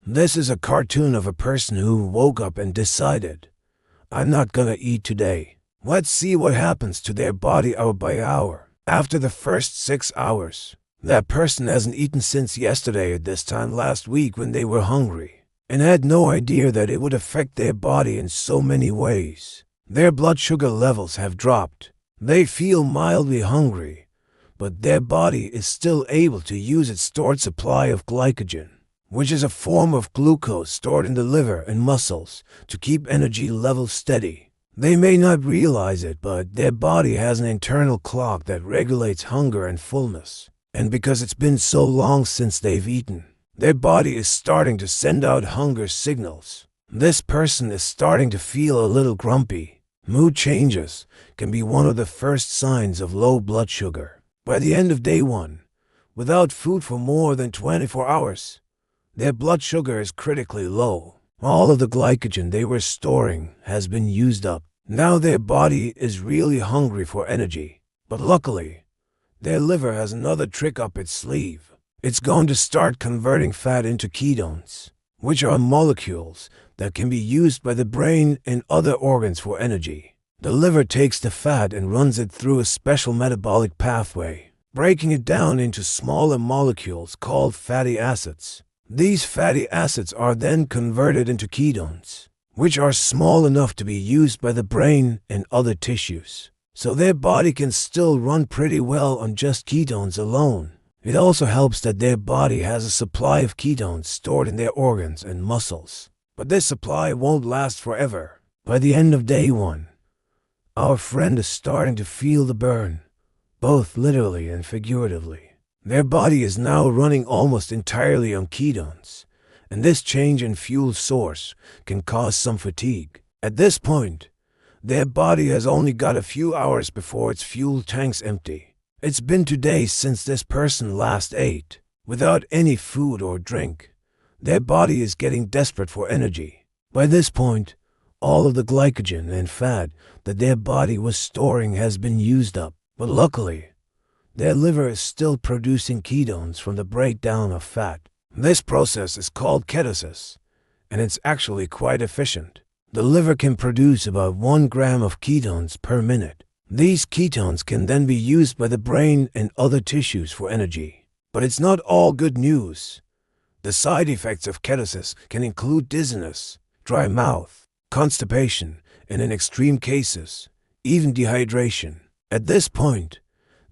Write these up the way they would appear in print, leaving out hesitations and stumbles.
This is a cartoon of a person who woke up and decided, I'm not gonna eat today. Let's see what happens to their body hour by hour. After the first 6 hours, that person hasn't eaten since yesterday at this time last week when they were hungry, and had no idea that it would affect their body in so many ways. Their blood sugar levels have dropped. They feel mildly hungry, but their body is still able to use its stored supply of glycogen, which is a form of glucose stored in the liver and muscles, to keep energy levels steady. They may not realize it, but their body has an internal clock that regulates hunger and fullness. And because it's been so long since they've eaten, their body is starting to send out hunger signals. This person is starting to feel a little grumpy. Mood changes can be one of the first signs of low blood sugar. By the end of day 1, without food for more than 24 hours, their blood sugar is critically low. All of the glycogen they were storing has been used up. Now their body is really hungry for energy. But luckily, their liver has another trick up its sleeve. It's going to start converting fat into ketones, which are molecules that can be used by the brain and other organs for energy. The liver takes the fat and runs it through a special metabolic pathway, breaking it down into smaller molecules called fatty acids. These fatty acids are then converted into ketones, which are small enough to be used by the brain and other tissues. So their body can still run pretty well on just ketones alone. It also helps that their body has a supply of ketones stored in their organs and muscles. But this supply won't last forever. By the end of day 1, our friend is starting to feel the burn, both literally and figuratively. Their body is now running almost entirely on ketones, and this change in fuel source can cause some fatigue. At this point, their body has only got a few hours before its fuel tank's empty. It's been 2 days since this person last ate. Without any food or drink, their body is getting desperate for energy. By this point, all of the glycogen and fat that their body was storing has been used up. But luckily, their liver is still producing ketones from the breakdown of fat. This process is called ketosis, and it's actually quite efficient. The liver can produce about 1 gram of ketones per minute. These ketones can then be used by the brain and other tissues for energy. But it's not all good news. The side effects of ketosis can include dizziness, dry mouth, constipation, and in extreme cases, even dehydration. At this point,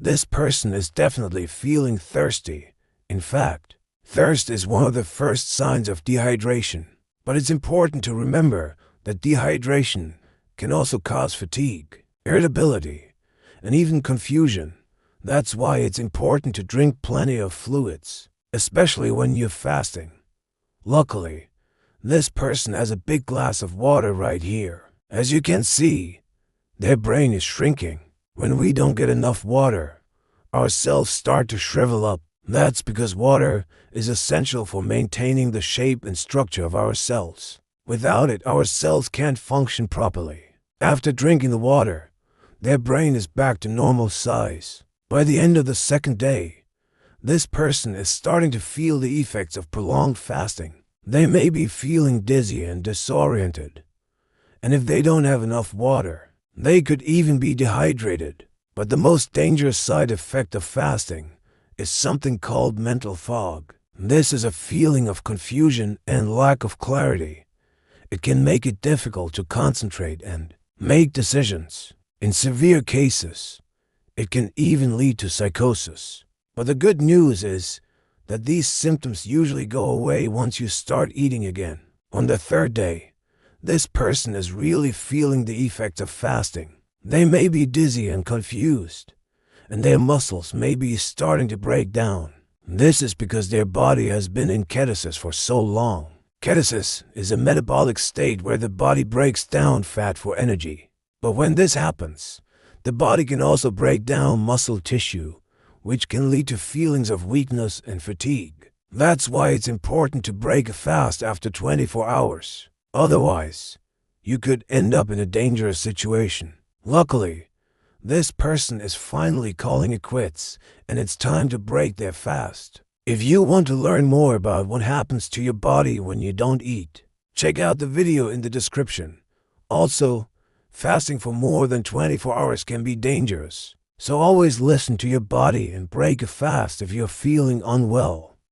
this person is definitely feeling thirsty. In fact, thirst is one of the first signs of dehydration. But it's important to remember that dehydration can also cause fatigue, irritability, and even confusion. That's why it's important to drink plenty of fluids, especially when you're fasting. Luckily, this person has a big glass of water right here. As you can see, their brain is shrinking. When we don't get enough water, our cells start to shrivel up. That's because water is essential for maintaining the shape and structure of our cells. Without it, our cells can't function properly. After drinking the water, their brain is back to normal size. By the end of the 2nd day, this person is starting to feel the effects of prolonged fasting. They may be feeling dizzy and disoriented, and if they don't have enough water, they could even be dehydrated. But the most dangerous side effect of fasting is something called mental fog. This is a feeling of confusion and lack of clarity. It can make it difficult to concentrate and make decisions. In severe cases, it can even lead to psychosis. But the good news is that these symptoms usually go away once you start eating again. On the 3rd day, this person is really feeling the effects of fasting. They may be dizzy and confused, and their muscles may be starting to break down. This is because their body has been in ketosis for so long. Ketosis is a metabolic state where the body breaks down fat for energy. But when this happens, the body can also break down muscle tissue, which can lead to feelings of weakness and fatigue. That's why it's important to break a fast after 24 hours. Otherwise, you could end up in a dangerous situation. Luckily, this person is finally calling it quits, and it's time to break their fast. If you want to learn more about what happens to your body when you don't eat, check out the video in the description. Also, fasting for more than 24 hours can be dangerous, so always listen to your body and break a fast if you're feeling unwell.